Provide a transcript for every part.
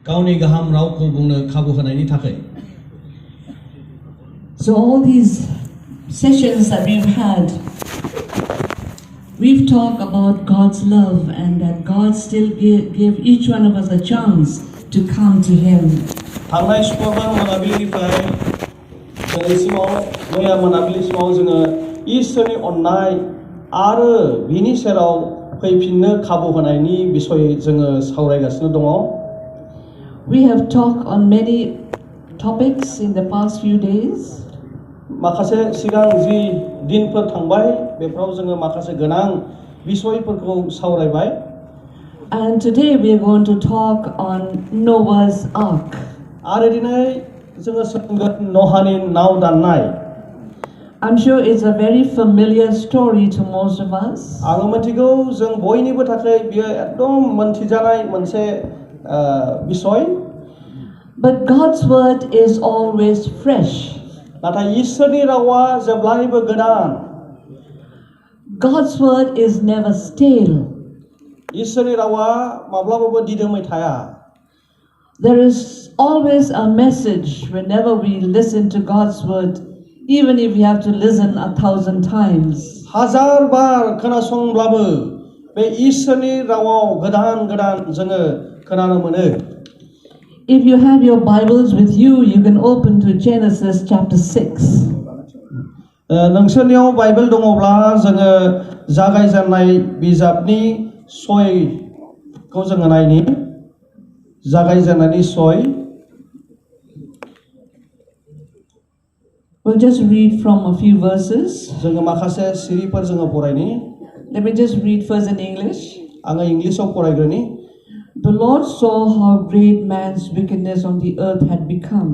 गावनि गाहाम रावखौ बुंनो खाबु होनायनि थाखाय So all these sessions that we've had, we've talked about God's love and that God still gave each one of us a chance to come to Him. थांनाय सुक्रुबार मोनाबिलिनिफ्राय दिनैसिमाव मैया मोनाबिलिसिमाव जोङो इसोरनि अननाय आरो बिनि सेराव फैफिननो खाबु होनायनि बिसयै जोङो सावरायगासिनो दङ We have talked on many topics in the past few days. माखासे सिगां जि दिनफोर थांबाय बेफोराव जोङो माखासे गोनां बिसयफोरखौ सावरायबाय And today we are going to talk on Noah's Ark. आरो दिनै जोङो सोलोंगोन नहानि नाव दाननाय I'm sure it's a very familiar story to most of us. आं मिथिगौ जों बयनिबो थाखाय बियो एकदम मोनथिजानाय मोनसे बिसय But God's word is always fresh. नाथाय इसोरनि रावा जेब्लायबो गोदान God's word is never stale. इसोरनि रावा माब्लाबाबो दिदोमै थाया There is always a message whenever we listen to God's word, even if we have to listen 1,000 times. हाजार बार खोनासंब्लाबो बे इसोरनि रावाव गोदान गोदान जोङो खोनानो मोनो If you have your Bibles with you, you can open to Genesis chapter 6. नोंसोरनियाव Bible दङब्ला जोङो जागायजेननाय बिजाबनि 6खौ जोङो नायनि जागायजेननायनि 6 We'll just read from a few verses. जोङो माखासे सिरिफोर जोङो फरायनि Let me just read first in English. आङो इंलिसाव फरायग्रोनि The Lord saw how great man's wickedness on the earth had become,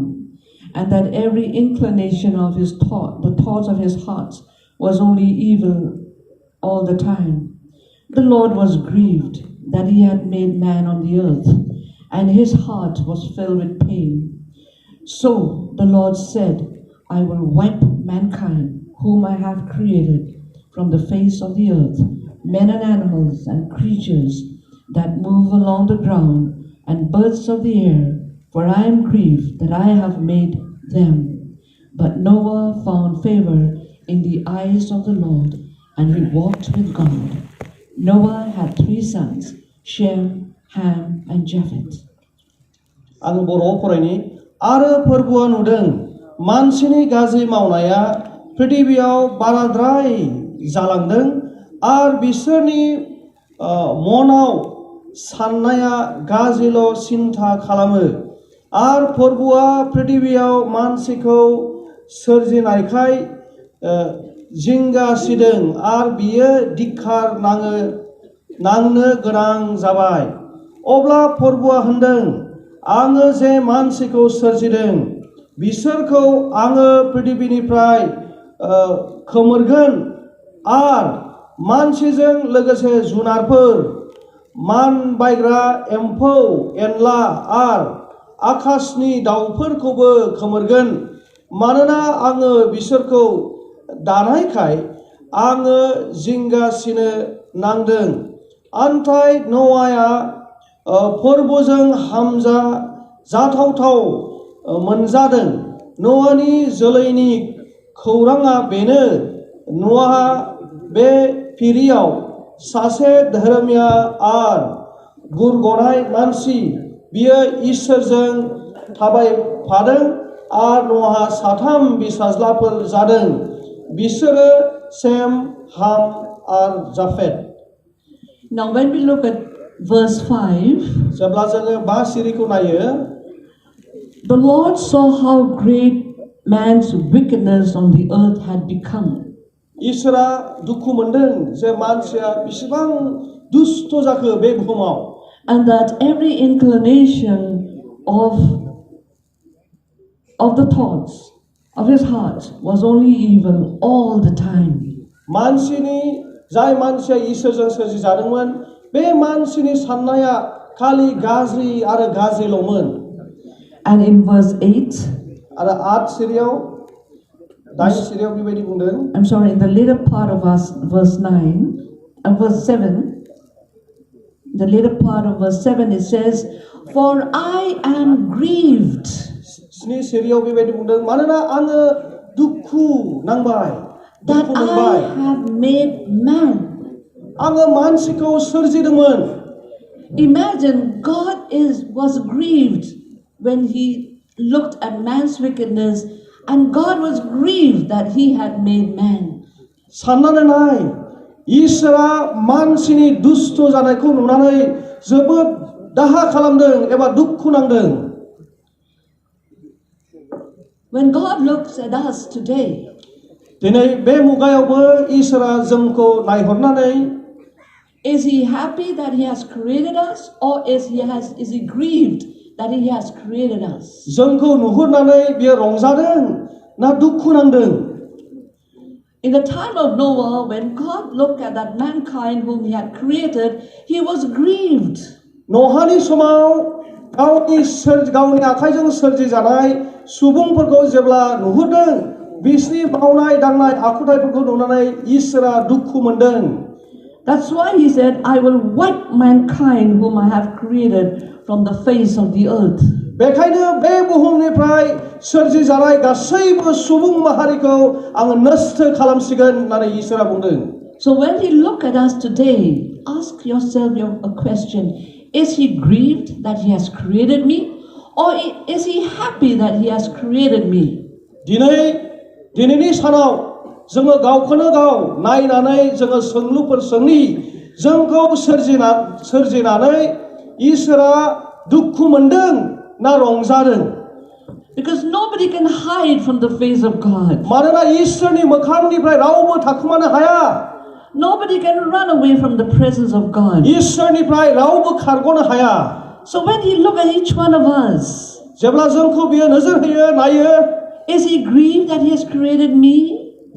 and that every inclination of his thought, the thoughts of his heart, was only evil all the time. The Lord was grieved that he had made man on the earth, and his heart was filled with pain. So the Lord said, I will wipe mankind, whom I have created, from the face of the earth, men and animals and creatures that move along the ground, and birds of the air, for I am grieved that I have made them. But Noah found favor in the eyes of the Lord, and he walked with God. Noah had 3 sons, Shem, Ham, and Japheth. आं बर'आव फरायनि आरो फोरबोआ नुदों मानसिनि गाज्रि मावनाया पृथिबियाव बाराद्राय जालांदों आर बिसोरनि मनाव साननाया गाज्रिल' सिन्था खालामो आर फोरबोआ पृथिबियाव मानसिखौ सोरजिनायखाय जिंगासिदों आर बियो धिक्कार नांनो गोनां जाबाय अब्ला फोरबोआ होनदों आङो जे मानसिखौ सोरजिदों बिसोरखौ आङो पृथिबिनिफ्राय खोमोरगोन आर मानसिजों लोगोसे जुनारफोर मानबायग्रा एम्फौ एनला आर आकाशनि दाउफोरखौबो खोमोरगोन मानोना आङो बिसोरखौ दानायखाय आङो जिंगासिनो नांदों आन्थाय न'आया फोरबोजों हामजा जाथावथाव मोनजादों न'आनि जोलैनि खौराङा बेनो न'आहा बे फिरियाव सासे धोरोमिया आर गुरगनाय मानसि बियो इसोरजों थाबायफादों आर न'आहा 3 बिसाज्लाफोर जादों बिसोरो सेम हाम आर जाफेट Now when we look at verse 5, जेब्ला जोङो 5 सिरिखौ नायो the Lord saw how great man's wickedness on the earth had become. इसोरा दुखु मोनदों जे मानसिया बेसेबां दुष्ट जाखो बे बुहुमाव And that every inclination of the thoughts of his heart was only evil all the time. मानसिनि जाय मानसिया इसोरजों सोरजिजादोंमोन बे मानसिनि साननाया खालि गाज्रि आरो गाज्रिल'मोन And in verse 8, आरो 8 सिरियाव 9 सिरियाव बेबायदि बुंदों I'm sorry, in the later part of verse 9 and verse 7, the later part of verse 7 it says, For I am grieved. स्नि सेरियाव बेबायदि बुंदों मानोना आङो दुखु नांबाय That दुखु मोनबाय I have made man. आङो मानसिखौ सोरजिदोंमोन Imagine God was grieved when he looked at man's wickedness, and God was grieved that he had made man. साननानै नाय इसोरा मानसिनि दुष्ट जानायखौ नुनानै जोबोद दाहा खालामदों एबा दुखु नांदों When God looks at us today, दिनै बे मुगायावबो इसोरा जोंखौ नायहरनानै is he happy that he has created us, or is he grieved that he has created us? जोंखौ नुहुरनानै बियो रंजादों ना दुखु नांदों In the time of Noah, when God looked at that mankind whom he had created, he was grieved. न'हानि समाव गावनि आखाइजों सोरजिजानाय सुबुंफोरखौ जेब्ला नुहुरदों बिसोरनि मावनाय दांनाय आखुथायफोरखौ नुनानै इसोरा दुखु मोनदों That's why he said, I will wipe mankind whom I have created from the face of the earth. बेखायनो बे बुहुमनिफ्राय सोरजिजानाय गासैबो सुबुं माहारिखौ आङो नष्ट खालामसिगोन होननानै इसोरा बुंदों So when he look at us today, ask yourself a question. Is he grieved that he has created me? Or is he happy that he has created me? दिनैनि सानाव जोङो गावखौनो गाव नायनानै जोङो सोंलुफोर सोंनि जोंखौ सोरजिनानै इसोरा दुखु मोनदों ना रंजादों Because nobody can hide from the face of God. मानोना इसोरनि मोखांनिफ्राय रावबो थाखुमानो हाया Nobody can run away from the presence of God. इसोरनिफ्राय रावबो खारग'नो हाया So when he look at each one of us, जेब्ला जोंखौ बियो नोजोर होयो नायो is he grieved that he has created me?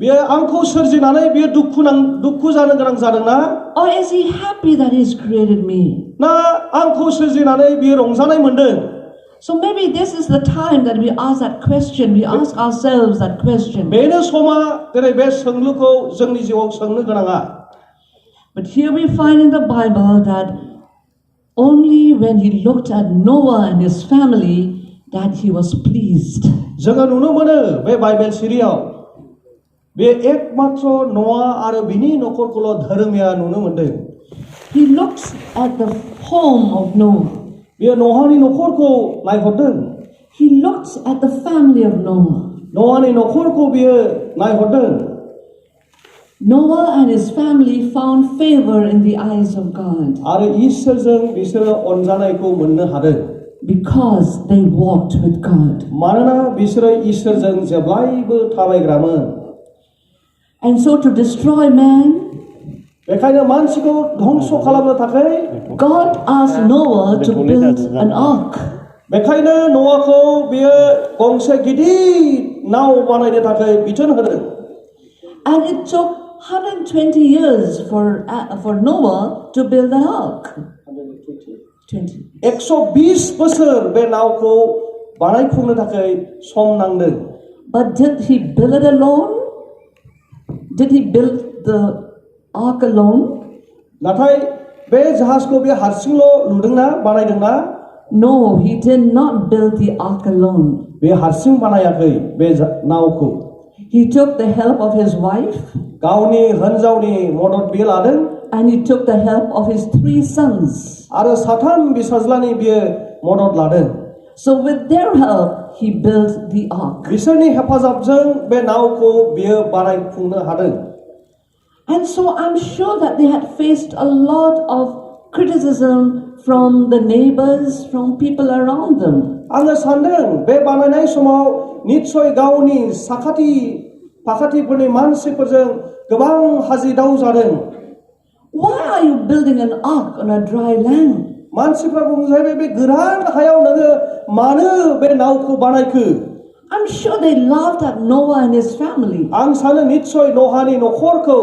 बियो आंखौ सोरजिनानै बियो दुखु जानो गोनां जादोंना Or is he happy that he has created me? ना आंखौ सोरजिनानै बियो रंजानाय मोनदों So maybe this is the time that we ask that question, we ask ourselves that question. बेनो समा दिनै बे सोंलुखौ जोंनि जिउआव सोंनो गोनाङा But here we find in the Bible that only when he looked at Noah and his family that he was pleased. जोङो नुनो मोनो बे बाइबेल सिरियाव बे एकमात्र न'आ आरो बिनि न'खरखौल' धोरोमिया नुनो मोनदों He looks at the home of Noah. बियो न'हानि न'खरखौ नायहरदों He looks at the family of Noah. न'हानि न'खरखौ बियो नायहरदों Noah and his family found favor in the eyes of God आरो इसोरजों बिसोरो अनजानायखौ मोननो हादों because they walked with God. मानोना बिसोरो इसोरजों जेब्लायबो थाबायग्रामोन And so to destroy man, बेखायनो मानसिखौ धंस खालामनो थाखाय God asked Noah to build an ark. बेखायनो न'आखौ बियो गंसे गिदिर नाव बानायनो थाखाय बिथोन होदों And it took 120 years for Noah to build an ark. 120 बोसोर बे नावखौ बानायफुंनो थाखाय सम नांदों But did he build it alone? Did he build the ark alone? नाथाय बे जाहाजखौ बे हारसिंल' लुदोंना बानायदोंना No, he did not build the ark alone. बे हारसिं बानायाखै बे नावखौ He took the help of his wife गावनि हिनजावनि मदद बियो लादों and he took the help of his 3 sons. आरो साथाम बिसाज्लानि बियो मदद लादों So with their help, he built the ark. बिसोरनि हेफाजाबजों बे नावखौ बियो बानायफुंनो हादों And so I'm sure that they had faced a lot of criticism from the neighbors, from people around them. आङो सान्दों बे बानायनाय समाव निश्चय गावनि साखाथि फाखाथिफोरनि मानसिफोरजों गोबां हाजिदाव जादों Why are you building an ark on a dry land? मानसिफ्रा बुंजाहैबाय बे गोरान हायाव नोङो मानो बे नावखौ बानायखो I'm sure they laughed at Noah and his family. आं सानो निश्चय न'हानि न'खरखौ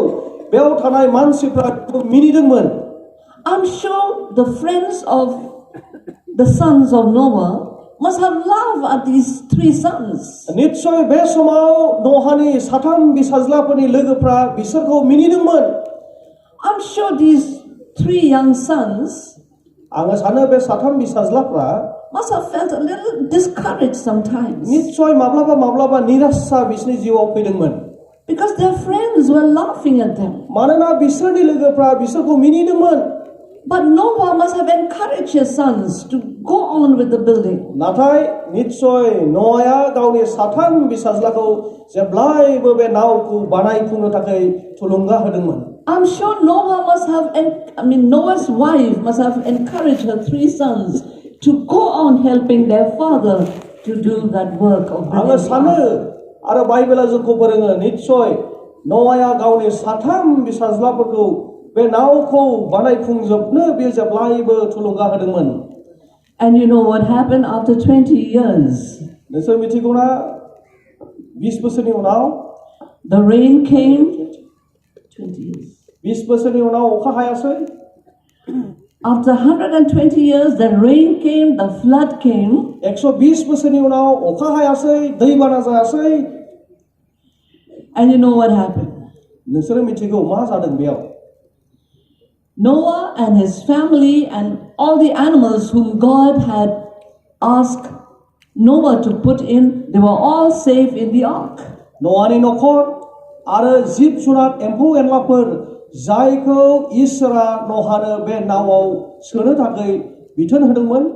बेयाव थानाय मानसिफ्रा मिनिदोंमोन I'm sure the friends of the sons of Noah must have laughed at these 3 sons. निश्चय बे समाव न'हानि साथाम बिसाज्लाफोरनि लोगोफ्रा बिसोरखौ मिनिदोंमोन I'm sure these 3 young sons आङो सानो बे साथाम फिसाज्लाफ्रा must have felt a little discouraged sometimes निश्चय माब्लाबा माब्लाबा निराशा बिसोरनि जिउआव फैदोंमोन because their friends were laughing at them. मानोना बिसोरनि लोगोफ्रा बिसोरखौ मिनिदोंमोन But Noah must have encouraged his sons to go on with the building. नाथाय निश्चय न'आया गावनि साथाम फिसाज्लाखौ जेब्लायबो बे नावखौ बानायफुंनो थाखाय थुलुंगा होदोंमोन I'm sure Noah must have, Noah's wife must have encouraged her 3 sons to go on helping their father to do that work of आङो building the सानो ark. आरो बाइबेला जोंखौ फोरोङो निश्चय न'आया गावनि साथाम फिसाज्लाफोरखौ बे नावखौ बानायफुंजोबनो बियो जेब्लायबो थुलुंगा होदोंमोन And you know what happened after 20 years? नोंसोर मिथिगौना 20 बोसोरनि उनाव The rain came. 20 years. 20 बोसोरनि उनाव अखा हायासै After 120 years, the rain came, the flood came. 120 बोसोरनि उनाव अखा हायासै दैबाना जायासै And you know what happened? नोंसोरो मिथिगौ मा जादों बेयाव Noah and his family and all the animals whom God had asked Noah to put in, they were all safe in the ark. न'आनि न'खर आरो जिब जुनार एम्फौ एनलाफोर जायखौ इसोरा न'हानो बे नावआव सोनो थाखाय बिथोन होदोंमोन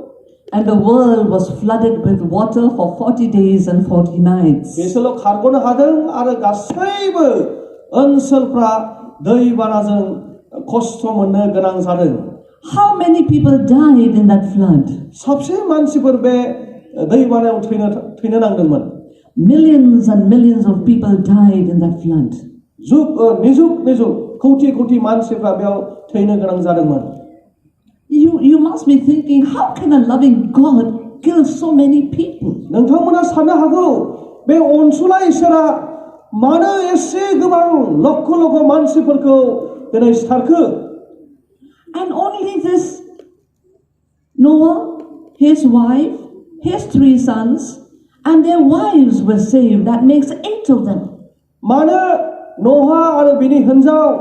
And the world was flooded with water for 40 days and 40 nights. बिसोरल' खारग'नो हादों आरो गासैबो ओनसोलफ्रा दैबानाजों खस्थ' मोननो गोनां जादों How many people died in that flood? साबसे मानसिफोर बे दैबानायाव थैनो नांदोंमोन Millions and millions of people died in that flood. निजुग कौटि कौटि मानसिफ्रा बेयाव थैनो गोनां जादोंमोन You must be thinking, how can a loving God kill so many people? नोंथांमोना साननो हागौ बे अनसुला इसोरा मानो एसे गोबां लक्ष लक्ष मानसिफोरखौ दिनै सिथारखो And only this Noah, his wife, his 3 sons, and their wives were saved. That makes 8 of them. मानो नहा आरो बिनि हिनजाव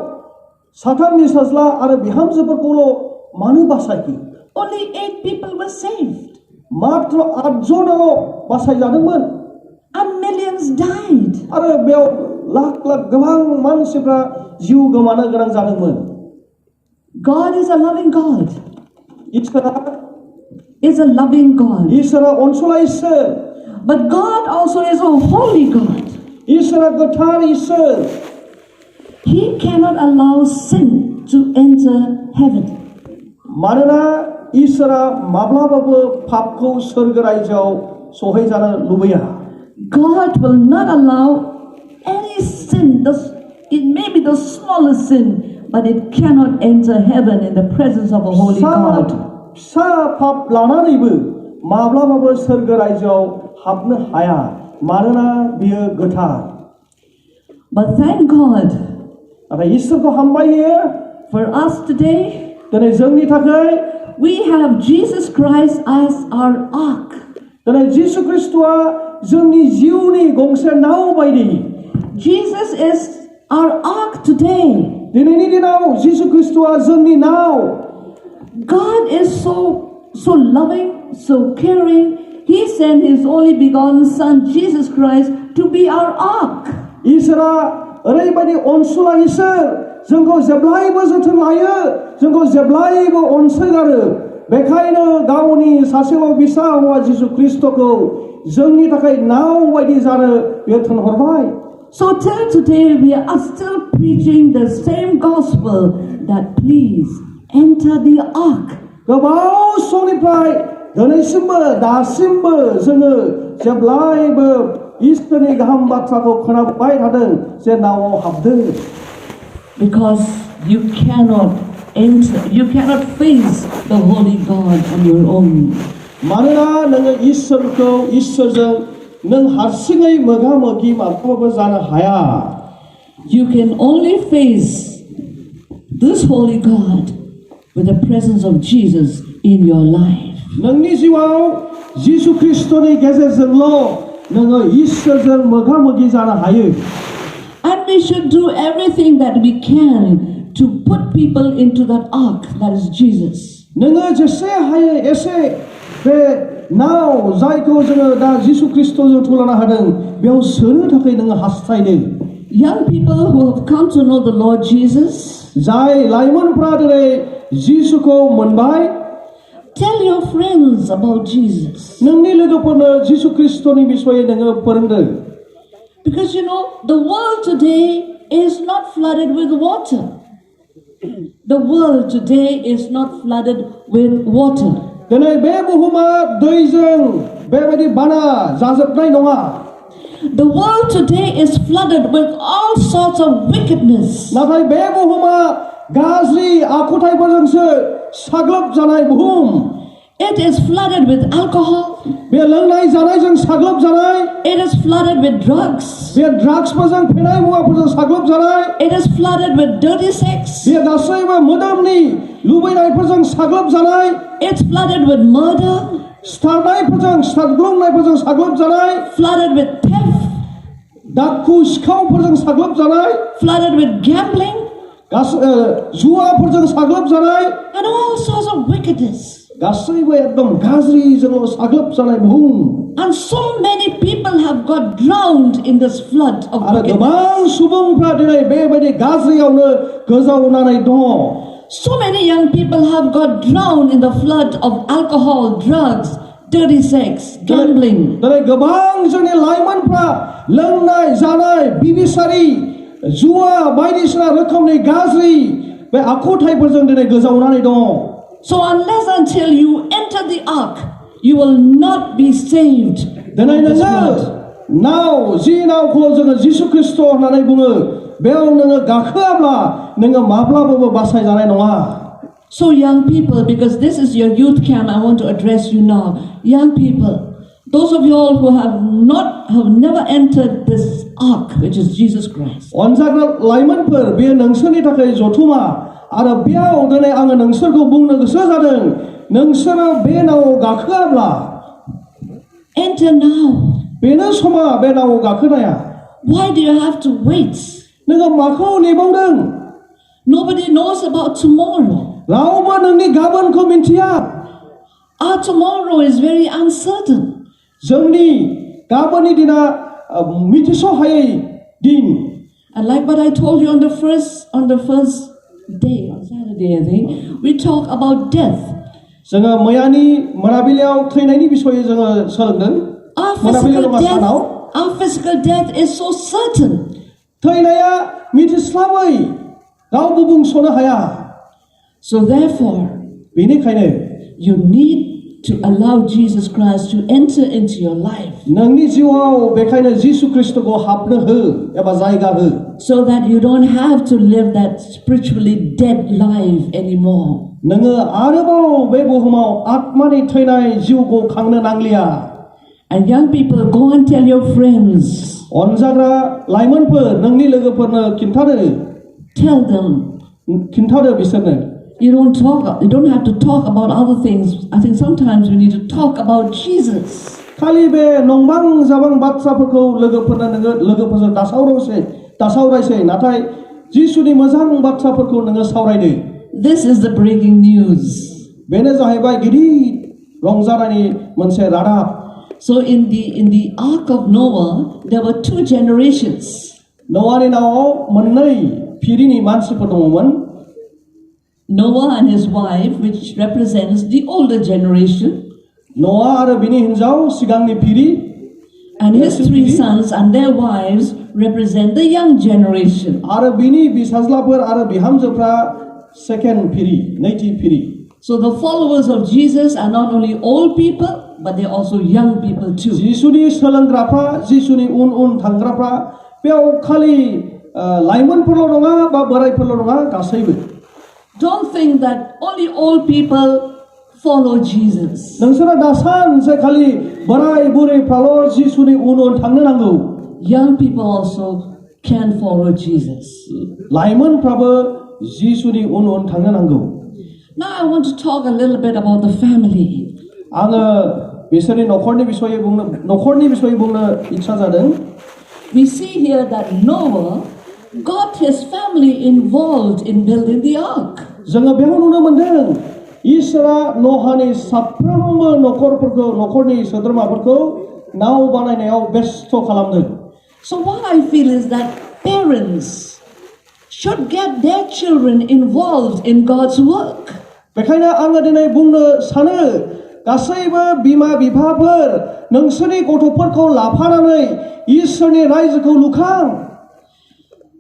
साथाम फिसाज्ला आरो बिहामजोफोरखौल' मानो बासायखो Only 8 people were saved. मात्र 8 जनल' बासायजादोंमोन And millions died. आरो बेयाव लाख लाख गोबां मानसिफ्रा जिउ गोमानो गोनां जादोंमोन God is a loving God. इसोरा Is a loving God. इसोरा अनसुला इसोर But God also is a holy God. इसोरा गोथार इसोर He cannot allow sin to enter heaven. मानोना इसोरा माब्लाबाबो पापखौ सोरगो रायजोआव सहैजानो लुबैया God will not allow any sin. It may be the smallest sin, but it cannot enter heaven in the presence of a holy God. फिसा पाप लानानैबो माब्लाबाबो सोरगो रायजोआव हाबनो हाया मानोना बियो गोथार But thank God नाथाय इसोरखौ हामबाय होयो for us today. दिनै जोंनि थाखाय We have Jesus Christ as our ark. दिनै जिसु ख्रिस्ट'आ जोंनि जिउनि गंसे नाव बायदि Jesus is our ark today. दिनैनि दिनाव जिसु ख्रिस्ट'आ जोंनि नाव God is so loving, so caring. He sent His only begotten Son, Jesus Christ, to be our ark. इसोरा ओरैबायदि अनसुला इसोर जोंखौ जेब्लायबो जोथोन लायो जोंखौ जेब्लायबो अनसायगारो बेखायनो गावनि सासेल' बिसा हौवा जिसु ख्रिस्ट'खौ जोंनि थाखाय नाव बायदि जानो बियो थिनहरबाय So till today we are still preaching the same gospel that please enter the ark. गोबाव समनिफ्राय दिनैसिमबो दासिमबो जोङो जेब्लायबो इसोरनि गाहाम बाथ्राखौ खोनाबाय थादों जे नावआव हाबदों Because you cannot face the holy God on your own. मानोना नोङो इसोरजों नों हारसिङै मोगा मोगि माब्लाबाबो जानो हाया You can only face this holy God with the presence of Jesus in your life. नोंनि जिउआव जिसु ख्रिस्ट'नि गेजेरजोंल' नोङो इसोरजों मोगा मोगि जानो हायो And we should do everything that we can to put people into that ark that is Jesus. नोङो जेसे हायो एसे बे नाव जायखौ जोङो दा जिसु ख्रिस्ट'जों थुलानो हादों बेयाव सोनो थाखाय नोङो हास्थायदों Young people who have come to know the Lord Jesus, जाय लाइमोनफ्रा दिनै जिसुखौ मोनबाय tell your friends about Jesus. नोंनि लोगोफोरनो जिसु ख्रिस्ट'नि बिसयै नोङो फोरोंदो Because you know, the world today is not flooded with water. The world today is not flooded with water. दिनै बे बुहुमा दैजों बेबायदि बाना जाजोबनाय नङा The world today is flooded with all sorts of wickedness. नाथाय बे बुहुमा गाज्रि आखुथाइफोरजोंसो साग्लोबजानाय बुहुम It is flooded with alcohol. बे लोंनाय जानायजों साग्लोबजानाय It is flooded with drugs. बे ड्राग्सफोरजों फेनाय मुवाफोरजों साग्लोबजानाय It is flooded with dirty sex. बे गासैबो मोदोमनि लुबैनायफोरजों साग्लोबजानाय It's flooded with murder, सिथारनायफोरजों सिथारग्लुंनायफोरजों साग्लोबजानाय flooded with theft, दाखु सिखावफोरजों साग्लोबजानाय flooded with gambling, जुवाफोरजों साग्लोबजानाय and all sorts of wickedness. गासैबो एकदम गाज्रिजों साग्लोबजानाय बुहुम And so many people have got drowned in this flood of आरो wickedness. गोबां सुबुंफ्रा दिनै बेबायदि गाज्रियावनो गोजावनानै दङ So many young people have got drowned in the flood of alcohol, drugs, dirty sex, gambling. दिनै गोबां जोंनि लाइमोनफ्रा लोंनाय जानाय बिबिसारि जुवा बायदिसिना रोखोमनि गाज्रि बे आखुथाइफोरजों दिनै गोजावनानै दङ So unless until you enter the ark, you will not be saved दिनै from this नोङो flood. नाव जि नावखौ जोङो जिसु ख्रिस्ट' होननानै बुङो बेयाव नोङो गाखोआब्ला नोङो माब्लाबाबो बासायजानाय नङा So young people, because this is your youth camp, I want to address you now. Young people, those of you all who have never entered this ark, which is Jesus Christ. अनजाग्रा लाइमोनफोर बेयो नोंसोरनि थाखाय जथुमा आरो बेयाव दिनै आङो नोंसोरखौ बुंनो गोसो जादों नोंसोरो बे नावाव गाखोआब्ला Enter now. बेनो समा बे नावाव गाखोनाया Why do you have to wait? नोङो माखौ नेबावदों Nobody knows about tomorrow. रावबो नोंनि गाबोनखौ मिन्थिया Our tomorrow is very uncertain. जोंनि गाबोननि दिना मिथिस'हायै दिन And like what I told you on the first day, on Saturday, I think, we talk about death. जोङो मैयानि मोनाबिलियाव थैनायनि बिसयै जोङो सोलोंदों मोनाबिलियाव नङा सानाव Our physical death is so certain. थैनाया मिथिस्लाबै रावबो बुंस'नो हाया So therefore, बेनिखायनो you need to allow Jesus Christ to enter into your life नोंनि जिउआव बेखायनो जिसु ख्रिस्टखौ हाबनो हो एबा जायगा हो so that you don't have to live that spiritually dead life anymore. नोङो आरोबाव बे बुहुमाव आत्मानि थैनाय जिउखौ खांनो नांलिया And young people, go and tell your friends. अनजाग्रा लाइमोनफोर नोंनि लोगोफोरनो Tell them. खिन्थादो बिसोरनो You don't have to talk about other things. I think sometimes we need to talk about Jesus. खालि बे नंबां जाबां बाथ्राफोरखौ लोगोफोरनो नोङो लोगोफोरजों दासावरायसै नाथाय जिसुनि मोजां बाथ्राफोरखौ नोङो सावरायदो This is the breaking news. बेनो जाहैबाय गिदिर रंजानायनि मोनसे रादाब So in the ark of Noah, there were two generations. न'आनि नावाव मोननै फिरिनि मानसिफोर दङमोन Noah and his wife, which represents the older generation, न'आ आरो बिनि हिन्जाव सिगांनि free and his three sons and their wives represent the young generation. आरो बिनि बिसाज्लाफोर आरो बिहामजोफ्रा सेकेन्ड फिरि नैथि free So the followers of Jesus are not only old people, but they're also young people too. जिसुनि सोलोंग्राफ्रा जिसुनि उन थांग्राफ्रा बेयाव खालि लाइमोनफोरल' नङा बा बोरायफोरल' नङा गासैबो Don't think that only old people follow Jesus. नोंसोरा दासानसे खालि बोराय बुरैफ्राल' जिसुनि उन थांनो नांगौ Young people also can follow Jesus. लाइमोनफ्राबो जिसुनि उन थांनो नांगौ Now I want to talk a little bit about the family. आङो बिसोरनि न'खरनि बिसयै बुंनो इच्छा जादों We see here that Noah got his family involved in building the ark. जोङो बेयाव नुनो मोनदों इसोरा नहानि साफ्रोमबो नखरनि सोद्रोमाफोरखौ नाव बानायनायाव बेस्थ खालामदों। So what I feel is that parents should get their children involved in God's work. बेखायनो आङो दिनै बुंनो सानो गासैबो बिमा बिफाफोर नोंसोरनि गथ'फोरखौ लाफानानै इसोरनि रायजोखौ लुखां।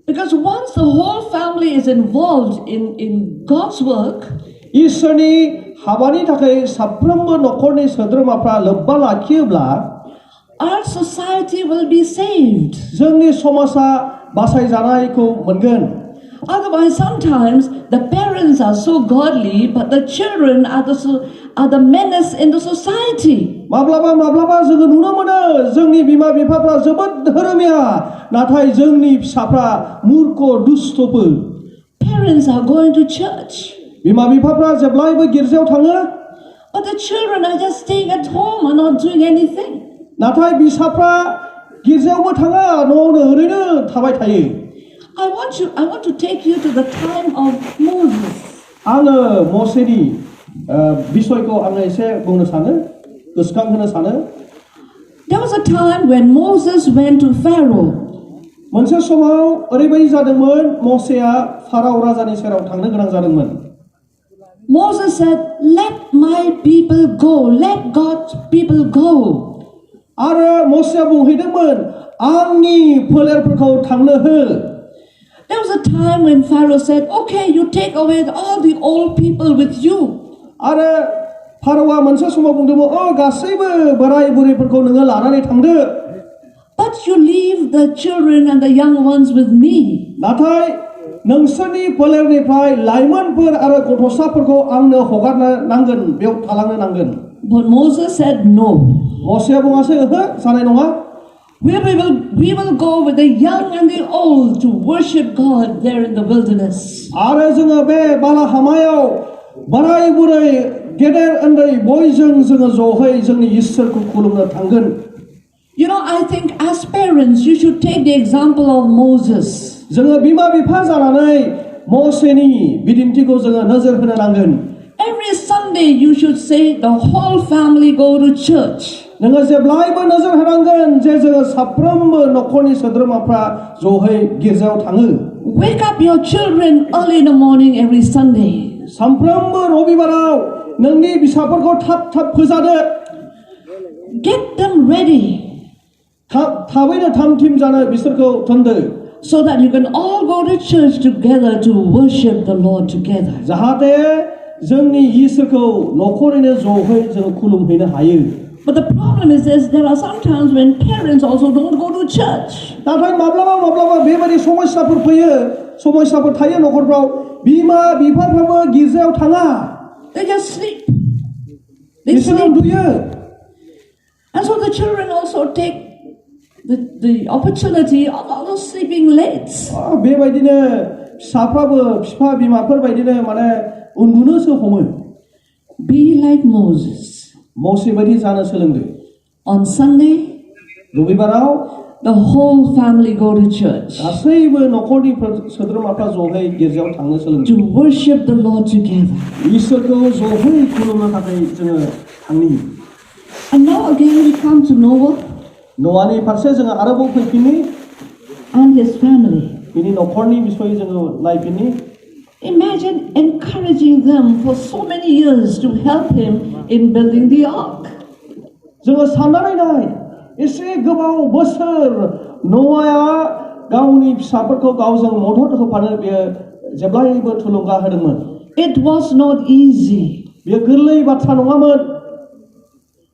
Because once the whole family is involved in God's work, इसोरनि हाबानि थाखाय साफ्रोमबो नखरनि सोद्रोमाफ्रा लोब्बा लाखियोब्ला our society will be saved. जोंनि समाजा बासायजानायखौ मोनगोन। Otherwise, sometimes the parents are so godly, but the children are the menace in the society. माब्लाबा जोङो नुनो मोनो जोंनि बिमा बिफाफ्रा जोबोद धोरोमिया नाथाय जोंनि फिसाफ्रा मूर्ख दुष्टफोर। Parents are going to church, बिमा बिफाफ्रा जेब्लायबो गिर्जायाव थाङो, but the children are just staying at home and not doing anything. नाथाय फिसाफ्रा गिर्जायावबो थाङा, न'आवनो ओरैनो थाबाय थायो। I want to take you to the time of Moses. आङो मसेनि बिषयखौ आङो एसे बुंनो सानो, गोसोखांहोनो सानो। There was a time when Moses went to Pharaoh. मोनसे समाव ओरैबायदि जादोंमोन मसेया फाराव राजानि सेराव थांनो गोनां जादोंमोन। Moses said, "Let my people go. Let God's people go." आरो मसेया बुंहैदोंमोन आंनि फोलेरफोरखौ थांनो हो। There was a time when Pharaoh said, "Okay, you take away all the old people with you." आरो फारौआ मोनसे समाव बुंदोंमोन गासैबो बोराय बुरैफोरखौ नोङो लानानै थांदो। But you leave the children and the young ones with me. नाथाय नोंसोरनि फोलेरनिफ्राय लाइमोनफोर आरो गथ'साफोरखौ आंनो हगारनो नांगोन, बेयाव थालांनो नांगोन। But Moses said no. मसेया बुङासै ओहो जानाय नङा। We will go with the young and the old to worship God there in the wilderness. आरो जोङो बे बालाहामायाव बोराय बुरै गेदेर उन्दै बयजों जोङो ज'है जोंनि इसोरखौ खुलुमनो थांगोन। You know, I think as parents you should take the example of Moses. जोङो बिमा बिफा जानानै मसेनि बिदिन्थिखौ जोङो नोजोर होनो नांगोन। Every Sunday you should say the whole family go to church. नोङो जेब्लायबो नोजोर होनांगोन जे जोङो साफ्रोमबो नखरनि सोद्रोमाफ्रा ज'है गिर्जायाव थाङो। Wake up your children early in the morning every Sunday. सानफ्रोमबो रबिबाराव नोंनि फिसाफोरखौ थाब फोजादो। Get them ready थाबैनो थाम थिम जानो बिसोरखौ थोनदो। so that you can all go to church together to worship the Lord together. जाहाथे जोंनि इसोरखौ नखरैनो ज'है जोङो खुलुमहैनो हायो। But the problem is this, there are some times when parents also don't go to church. नाथाय माब्लाबा बेबायदि समस्याफोर फैयो, समस्याफोर थायो नखरफ्राव, बिमा बिफाफ्राबो गिर्जायाव थाङा। They just sleep. They बिसोर sleep. उन्दुयो। And so the children also take the opportunity of also sleeping late. बेबायदिनो फिसाफ्राबो बिफा बिमाफोर बायदिनो माने उन्दुनोसो हमो। Be like Moses. मसे बायदि जानो सोलोंदो। On Sunday, रबिबाराव the whole family go to church गासैबो नखरनि सोद्रोमाफ्रा ज'है गिर्जायाव थांनो सोलोंदो। to worship the Lord together. इसोरखौ ज'है खुलुमनो थाखाय जोङो थांनि। And now again we come to Noah न'आनि फारसे जोङो आरोबाव फैफिननि and his family. बिनि नखरनि बिसय जोङो नायफिननि। Imagine encouraging them for so many years to help him in building the ark. जोङो साननानै नाय एसे गोबाव बोसोर न'आया गावनि फिसाफोरखौ गावजों मदद होफानो बेयो जेब्लायबो थुलुंगा होदोंमोन। It was not easy, बेयो गोरलै बाथ्रा नङामोन।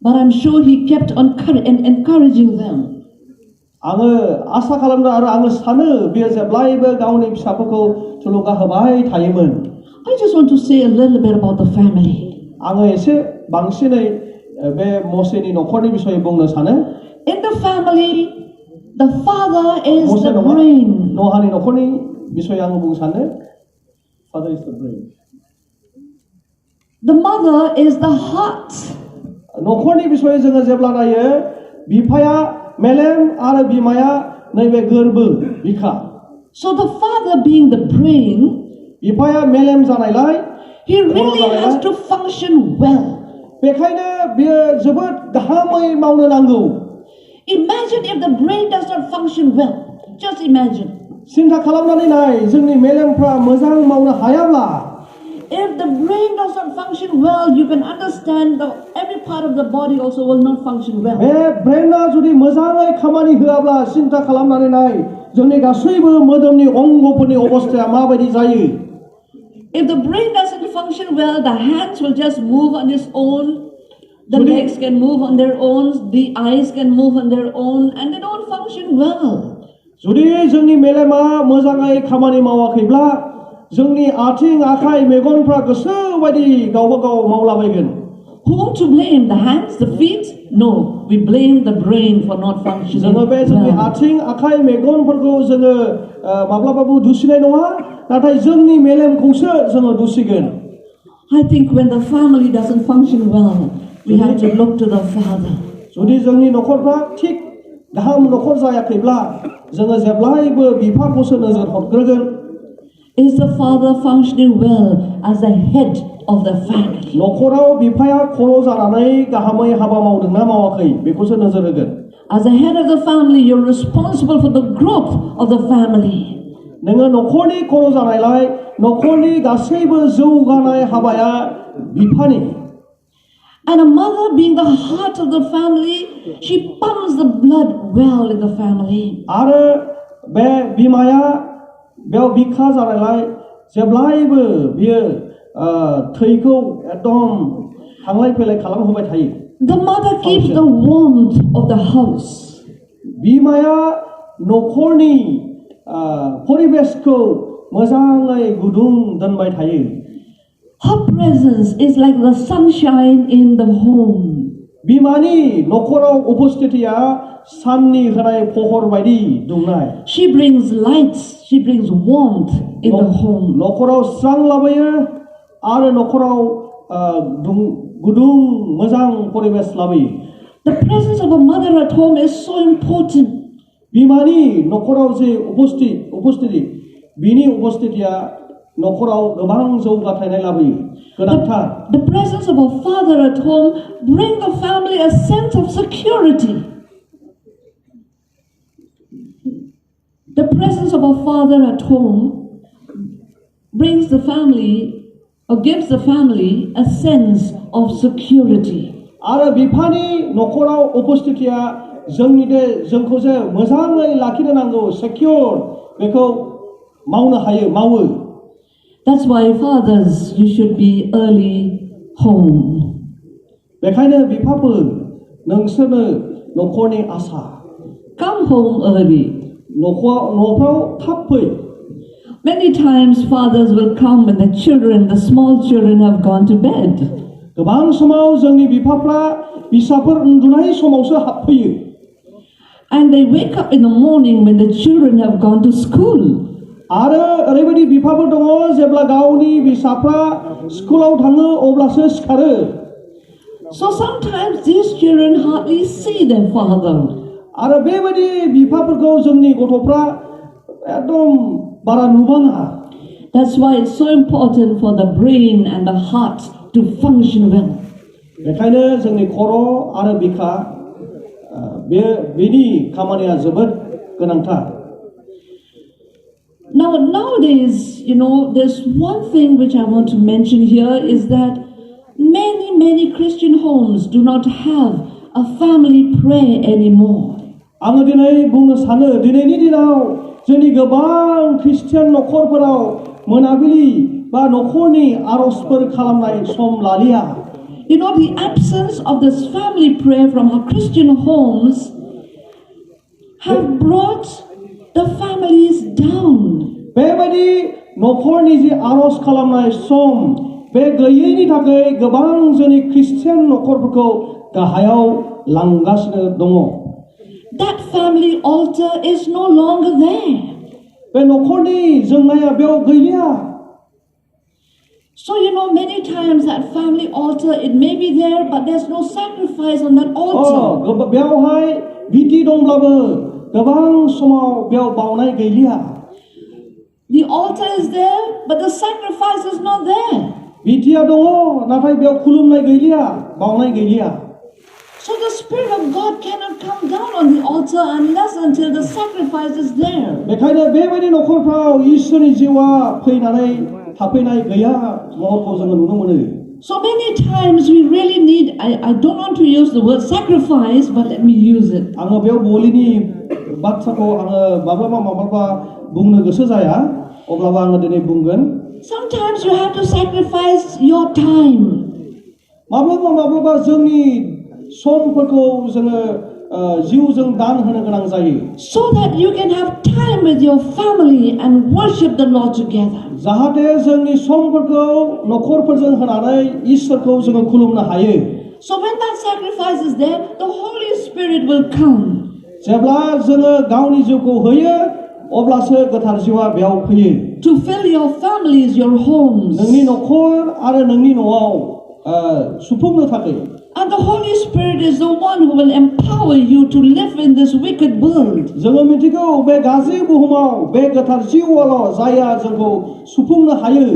but I'm sure he kept on encouraging them. आङो आसा खालामदों आरो आङो सानो बेयो जेब्लायबो गावनि फिसाफोरखौ थुलुंगा होबाय थायोमोन। I just want to say a little bit about the family. आङो एसे बांसिनै बे मसेनि नखरनि बिसय बुंनो सानो। In the family, the father is मसे the नङा, brain. न'हानि नखरनि बिसय आङो बुंनो सानो। Father is the brain. The mother is the heart. नखरनि बिसय जोङो जेब्ला नायो बिफाया मेलेम आरो बिमाया नैबे गोरबो बिखा। So the father being the brain, बिफाया मेलेम जानायलाय He really has to function well. बेखायनो बियो जोबोद गाहामै मावनो नांगौ. Imagine if the brain does not function well. Just imagine. सिन्था खालामनानै नाय जोंनि मेलेमफ्रा मोजां मावनो हायाब्ला If the brain does not function well, you can understand that every part of the body also will not function well. बे ब्रेनआ जुदि मोजाङै खामानि होआब्ला सिन्था खालामनानै नाय जोंनि गासैबो मोदोमनि अंगफोरनि अबस्थाया माबायदि जायो. If the brain doesn't function well, the hands will just move on its own, the legs can move on their own, the eyes can move on their own, and they don't function well. जुदि जोंनि मेलेमा मोजाङै खामानि मावाखैब्ला जोंनि आथिं आखाइ मेगनफ्रा गोसो बायदि गावबा गाव मावलाबायगोन. Whom to blame? The hands, the feet? No, we blame the brain for not functioning जोङो बे जोंनि well. आथिं आखाइ मेगनफोरखौ जोङो माब्लाबाबो दुसिनाय नङा नाथाय जोंनि मेलेमखौसो जोङो दुसिगोन. I think when the family doesn't function well, we have to look to the father. जुदि जोंनि न'खरफ्रा थिग गाहाम न'खर जायाखैब्ला जोङो जेब्लायबो बिफाखौसो नोजोर हरग्रोगोन. Is the father functioning well as the head of the family? न'खराव बिफाया खर' जानानै गाहामै हाबा मावदोंना मावाखै बेखौसो नोजोर होगोन. As the head of the family, you're responsible for the growth of the family. नोङो न'खरनि खर' जानायलाय न'खरनि गासैबो जौगानाय हाबाया बिफानि. And a mother being the heart of the family, she pumps the blood well in the family. आरो बे बिमाया बेयाव बिखा जानायलाय जेब्लायबो बियो थैखौ एकदम थांलाय फैलाय खालामहोबाय थायो. The mother keeps the warmth of the house. बिमाया न'खरनि परिबेसखौ मोजाङै गुदुं दोनबाय थायो. Her presence is like the sunshine in the home. बिमानि न'खराव उपस्थितिया साननि होनाय पहर बायदि दुंनाय. She brings lights, she brings warmth in the home. न'खराव स्रां लाबोयो आरो न'खराव गुदुं मोजां परिबेस लाबोयो. The presence of a mother at home is so important. बिमानि न'खराव जे उपस्थिति बिनि उपस्थितिया न'खराव गोबां जौगाथायनाय लाबोयो. गोनांथार. The presence of a father at home brings the family a sense of security. The presence of a father at home brings the family or gives the family a sense of security. आरो बिफानि न'खराव उपस्थितिया जोंखौ जे मोजाङै लाखिनो नांगौ secure बेखौ मावनो हायो मावो. That's why fathers, you should be early home. बेखायनो बिफाफोर नोंसोरनो न'खरनि आसा. Come home early. न'फ्राव थाब फै. Many times fathers will come when the children, the small children have gone to bed. गोबां समाव जोंनि बिफाफ्रा फिसाफोर उन्दुनाय समावसो हाबफैयो. And they wake up in the morning when the children have gone to school. आरो ओरैबायदि बिफाफोर दङ जेब्ला गावनि फिसाफ्रा स्कुलाव थाङो अब्लासो सिखारो. So sometimes these children hardly see their father. आरो बेबायदि बिफाफोरखौ जोंनि गथ'फ्रा एकदम बारा नुबाङा. That's why it's so important for the brain and the heart to function well. बेखायनो जोंनि खर' आरो बिखा बेनि खामानिया जोबोद गोनांथार. Now nowadays, there's one thing which I want to mention here is that many Christian homes do not have a family prayer anymore. आङो दिनै बुंनो सानो दिनैनि दिनाव जोंनि गोबां ख्रिस्टियान न'खरफोराव मोनाबिलि बा न'खरनि आर'जफोर खालामनाय सम लालिया. The absence of this family prayer from our Christian homes have brought the families down. बेबायदि न'खरनि जि आर'ज खालामनाय सम बे गैयैनि थाखाय गोबां जोंनि ख्रिस्टियान न'खरफोरखौ गाहायाव लांगासिनो दङ. That family altar is no longer there. बे न'खरनि जोंनाया बेयाव गैलिया. So many times that family altar, it may be there, but there's no sacrifice on that altar. बेयावहाय भिथि दंब्लाबो गोबां समाव बेयाव बावनाय गैलिया. The altar is there, but the sacrifice is not there. बिटिया दङ नाथाय बेयाव खुलुमनाय गैलिया बावनाय गैलिया So the Spirit of God cannot come down on the altar unless until the sacrifice is there. बेखायनो बेबायदि न'खरफ्राव इसोरनि जिउआ फैनानै थाफैनाय गैया महरखौ जोङो नुनो मोनो So many times we really need, I don't want to use the word sacrifice, but let me use it. आङो बेयाव बलिनि बाथ्राखौ आङो माब्लाबा बुंनो गोसो जाया अब्लाबो आङो दिनै बुंगोन Sometimes you have to sacrifice your time. माब्लाबा जोंनि समफोरखौ जोङो जिउजों दान होनो गोनां जायो So that you can have time with your family and worship the Lord together. जाहाथे जोंनि समफोरखौ न'खरफोरजों होनानै इसोरखौ जोङो खुलुमनो हायो So when that sacrifice is there, the Holy Spirit will come. जेब्ला जोङो गावनि जिउखौ होयो अब्लासो गोथार जिउआ बेयाव फैयो To fill your families, your homes. नोंनि न'खर आरो नोंनि न'आव सुफुंनो थाखाय And the Holy Spirit is the one who will empower you to live in this wicked world. जोङो मिथिगौ बे गाज्रि बुहुमाव बे गोथार जिउआल' जायहा जोंखौ सुफुंनो हायो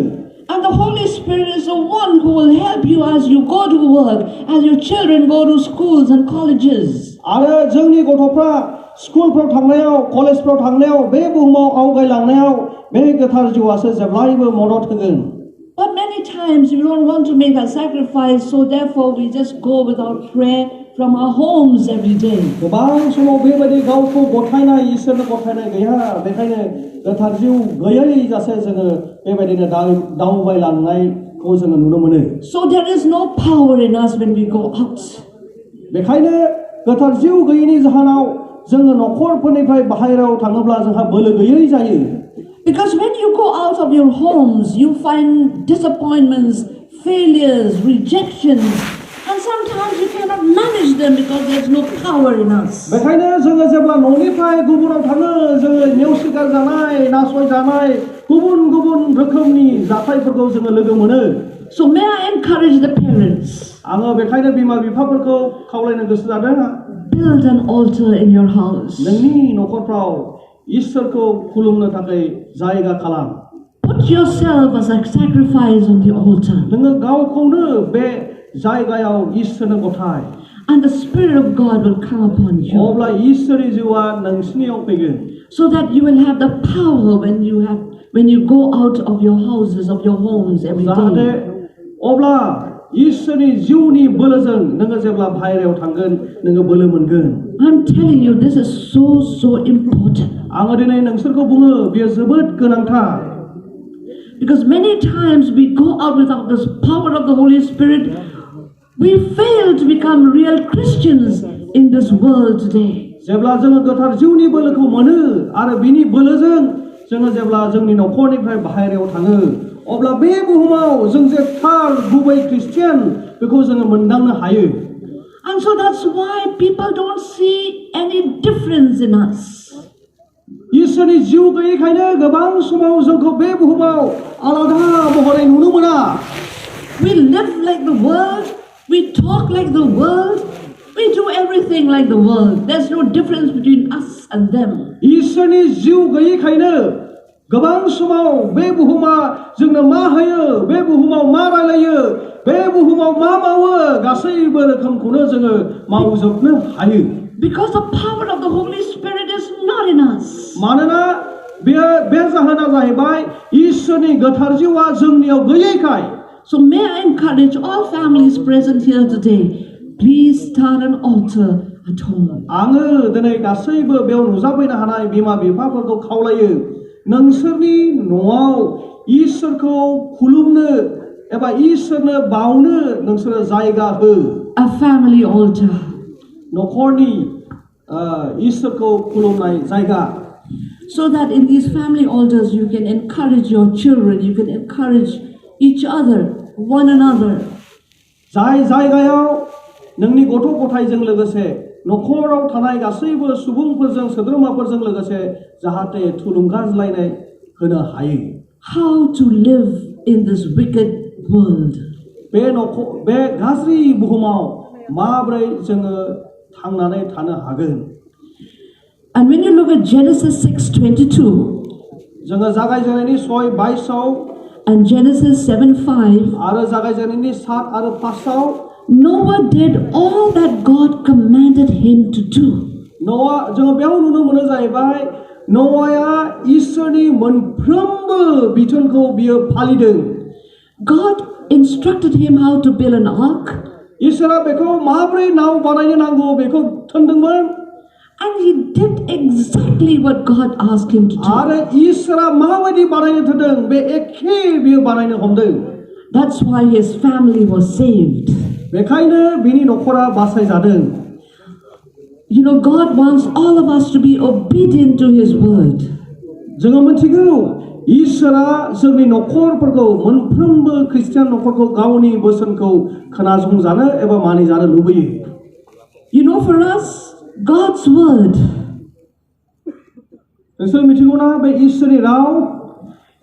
And the Holy Spirit is the one who will help you as you go to work, as your children go to schools and colleges. आरो जोंनि गथ'फ्रा स्कुलफ्राव थांनायाव कलेजफ्राव थांनायाव बे बुहुमाव आवगायलांनायाव बे गोथार जिउआसो जेब्लायबो मदद होगोन But many times we don't want to make a sacrifice, so therefore we just go without prayer from our homes every day. गोबां समाव बेबायदि गावखौ गथायनाय इसोरनो गथायनाय गैया बेखायनो गोथार जिउ गैयै जासे जोङो बेबायदिनो दावबायलांनायखौ जोङो नुनो मोनो So there is no power in us when we go out. बेखायनो गोथार जिउ गैयैनि जाहोनाव जोङो न'खरफोरनिफ्राय बाहेरायाव थाङोब्ला जोंहा बोलो गैयै जायो Because when you go out of your homes, you find disappointments, failures, rejections, and sometimes you cannot manage them because there's no power in us. बेखायनो जोङो जेब्ला न'निफ्राय गुबुनाव थाङो जोङो नेवसिगार जानाय नासयजानाय गुबुन रोखोमनि जाथायफोरखौ जोङो लोगो मोनो So may I encourage the parents? आङो बेखायनो बिमा-बिफाफोरखौ खावलायनो गोसो जादों Build an altar in your house. नोंनि न'खरफ्राव इसोरखौ खुलुमनो थाखाय जायगा खालाम Put yourself as a sacrifice on the altar. नोङो गावखौनो बे जायगायाव इसोरनो गथाय And the Spirit of God will come upon you. अब्ला इसोरनि जिउआ नोंसिनियाव फैगोन So that you will have the power when you go out of your houses, of your homes every जाहाथे day. अब्ला इसोरनि जिउनि बोलोजों नोङो जेब्ला बाहेरायाव थांगोन नोङो बोलो मोनगोन I'm telling you, this is so important. आङो दिनै नोंसोरखौ बुङो बेयो जोबोद गोनांथार Because many times we go out without this power of the Holy Spirit. We fail to become real Christians in this world today. जेब्ला जोङो गोथार जिउनि बोलोखौ मोनो आरो बिनि बोलोजों जोङो जेब्ला जोंनि न'खरनिफ्राय बाहेरायाव थाङो अब्ला बे बुहुमाव जों जे थार गुबै ख्रिस्टियान बेखौ जोङो मोनदांनो हायो And so that's why people don't see any difference in us. इसोरनि जिउ गैयैखायनो गोबां समाव जोंखौ बे बुहुमाव आलादा महरै नुनो मोना We live like the world, we talk like the world, we do everything like the world. There's no difference between us and them. इसोरनि जिउ गैयैखायनो गोबां समाव बे बुहुमा जोंनो मा होयो बे बुहुमाव मा रायलायो बे बुहुमाव मा मावो गासैबो रोखोमखौनो जोङो मावजोबनो हायो Because the power of the Holy Spirit is not in us. मानोना बे जाहोना जाहैबाय इसोरनि गोथार जिउआ जोंनियाव गैयैखाय So may I encourage all families present here today, please start an altar at home. आङो दिनै गासैबो बेयाव नुजाफैनो हानाय बिमा-बिफाफोरखौ खावलायो नोंसोरनि न'आव इसोरखौ खुलुमनो एबा इसोरनो बावनो नोंसोरो जायगा हो A family altar. न'खरनि इसोरखौ खुलुमनाय जायगा So that in these family altars you can encourage your children, you can encourage each other, one another. जाय जायगायाव नोंनि गथ' गथायजों लोगोसे न'खराव थानाय गासैबो सुबुंफोरजों सोद्रोमाफोरजों लोगोसे जाहाथे थुलुंगाज्लायनाय होनो हायो How to live in this wicked world. बे गाज्रि बुहुमाव माब्रै जोङो थांनानै थानो हागोन And when you look at Genesis 6:22, जोङो जागायजेननायनि 6:22 And Genesis 7:5, आरो जागायजेननायनि 7 आरो 5 आव Noah did all that God commanded him to do. न'आ जोङो बेयाव नुनो मोनो जाहैबाय न'आया इसोरनि मोनफ्रोमबो बिथोनखौ बियो फालिदों God instructed him how to build an ark, इसोरा बेखौ माबोरै नाव बानायनो नांगौ बेखौ थोनदोंमोन and he did exactly what God asked him to do. आरो इसोरा माबायदि बानायनो थोनदों बे एखे बियो बानायनो हमदों That's why his family was saved. बेखायनो बिनि न'खरा बासायजादों You know, God wants all of us to be obedient to his word. जोङो मिथिगौ इसोरा जोंनि न'खरफोरखौ मोनफ्रोमबो ख्रिस्टियान न'खरखौ गावनि बोसोनखौ खोनासंजानो एबा मानिजानो लुबैयो You know, for us, God's word नोंसोर मिथिगौना बे इसोरनि राव